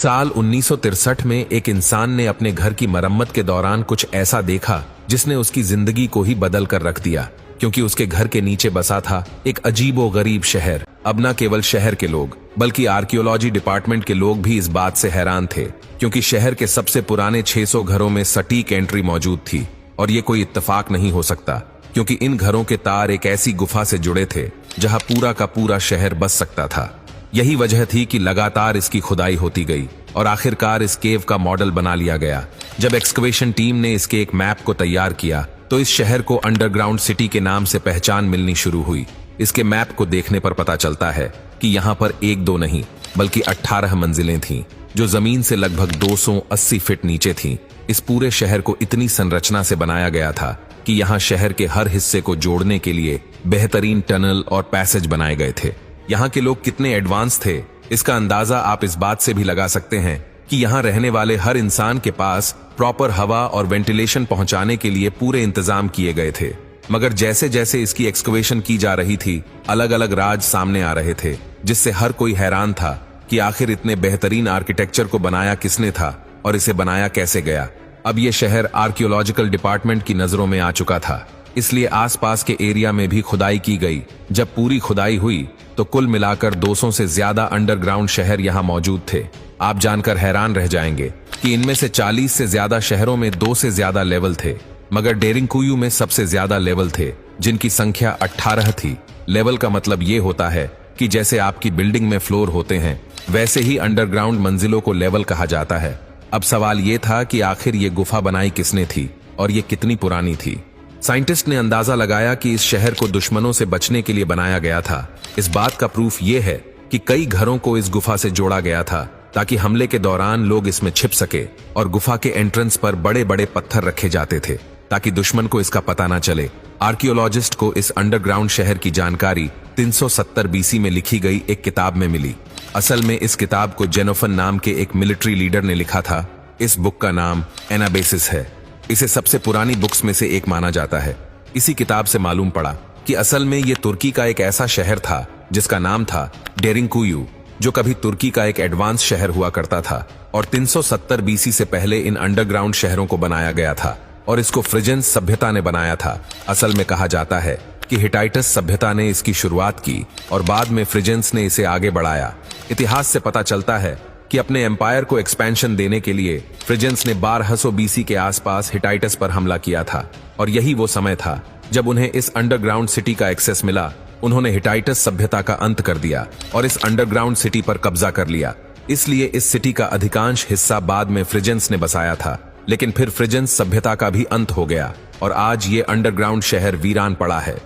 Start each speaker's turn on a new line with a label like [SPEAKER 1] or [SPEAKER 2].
[SPEAKER 1] साल 1963 में एक इंसान ने अपने घर की मरम्मत के दौरान कुछ ऐसा देखा जिसने उसकी जिंदगी को ही बदल कर रख दिया, क्योंकि उसके घर के नीचे बसा था एक अजीबोगरीब शहर। अब न केवल शहर के लोग बल्कि आर्कियोलॉजी डिपार्टमेंट के लोग भी इस बात से हैरान थे, क्योंकि शहर के सबसे पुराने 600 घरों में सटीक एंट्री मौजूद थी। और ये कोई इत्तेफाक नहीं हो सकता, क्योंकि इन घरों के तार एक ऐसी गुफा से जुड़े थे जहां पूरा का पूरा शहर बस सकता था। यही वजह थी कि लगातार इसकी खुदाई होती गई और आखिरकार इस केव का मॉडल बना लिया गया। जब एक्सकवेशन टीम ने इसके एक मैप को तैयार किया तो इस शहर को अंडरग्राउंड सिटी के नाम से पहचान मिलनी शुरू हुई। इसके मैप को देखने पर पता चलता है कि यहाँ पर एक दो नहीं बल्कि 18 मंजिलें थीं, जो जमीन से लगभग 280 फीट नीचे थीं। इस पूरे शहर को इतनी संरचना से बनाया गया था कि यहाँ शहर के हर हिस्से को जोड़ने के लिए बेहतरीन टनल और पैसेज बनाए गए थे। यहाँ के लोग कितने एडवांस थे, इसका अंदाजा आप इस बात से भी लगा सकते हैं कि यहाँ रहने वाले हर इंसान के पास प्रॉपर हवा और वेंटिलेशन पहुंचाने के लिए पूरे इंतजाम किए गए थे। मगर जैसे जैसे इसकी एक्सकवेशन की जा रही थी, अलग अलग राज सामने आ रहे थे, जिससे हर कोई हैरान था कि आखिर इतने बेहतरीन आर्किटेक्चर को बनाया किसने था और इसे बनाया कैसे गया। अब ये शहर आर्कियोलॉजिकल डिपार्टमेंट की नजरों में आ चुका था, इसलिए आसपास के एरिया में भी खुदाई की गई। जब पूरी खुदाई हुई तो कुल मिलाकर 200 से ज्यादा अंडरग्राउंड शहर यहाँ मौजूद थे। आप जानकर हैरान रह जाएंगे कि इनमें से 40 से ज्यादा शहरों में 2 से ज्यादा लेवल थे, मगर डेरिंगकुयू में सबसे ज्यादा लेवल थे, जिनकी संख्या 18 थी। लेवल का मतलब ये होता है कि जैसे आपकी बिल्डिंग में फ्लोर होते हैं, वैसे ही अंडरग्राउंड मंजिलों को लेवल कहा जाता है। अब सवाल ये था कि आखिर ये गुफा बनाई किसने थी और ये कितनी पुरानी थी। साइंटिस्ट ने अंदाजा लगाया कि इस शहर को दुश्मनों से बचने के लिए बनाया गया था। इस बात का प्रूफ ये है कि कई घरों को इस गुफा से जोड़ा गया था ताकि हमले के दौरान लोग इसमें छिप सके, और गुफा के एंट्रेंस पर बड़े बड़े पत्थर रखे जाते थे ताकि दुश्मन को इसका पता ना चले। आर्कियोलॉजिस्ट को इस अंडरग्राउंड शहर की जानकारी 370 बीसी में लिखी गई एक किताब में मिली। असल में इस किताब को जेनोफन नाम के एक मिलिट्री लीडर ने लिखा था। इस बुक का नाम एनाबेसिस है। इसे सबसे पुरानी बुक्स में से एक माना जाता है। इसी किताब से मालूम पड़ा कि असल में ये तुर्की का एक ऐसा शहर था जिसका नाम था डेरिंगकुयू, जो कभी तुर्की का एक एडवांस शहर हुआ करता था, और 370 बीसी से पहले इन अंडरग्राउंड शहरों को बनाया गया था और इसको फ्रिजेंस सभ्यता ने बनाया था। असल में कहा जाता है कि हिटाइटस सभ्यता ने इसकी शुरुआत की और बाद में फ्रिजेंस ने इसे आगे बढ़ाया। इतिहास से पता चलता है कि अपने एम्पायर को एक्सपेंशन देने के लिए फ्रिजेंस ने 1200 बीसी के आसपास हिटाइटस पर हमला किया था, और यही वो समय था जब उन्हें इस अंडरग्राउंड सिटी का एक्सेस मिला। उन्होंने हिटाइटस सभ्यता का अंत कर दिया और इस अंडरग्राउंड सिटी पर कब्जा कर लिया। इसलिए इस सिटी का अधिकांश हिस्सा बाद में फ्रिजेंस ने बसाया था, लेकिन फिर फ्रिजेंस सभ्यता का भी अंत हो गया और आज ये अंडरग्राउंड शहर वीरान पड़ा है।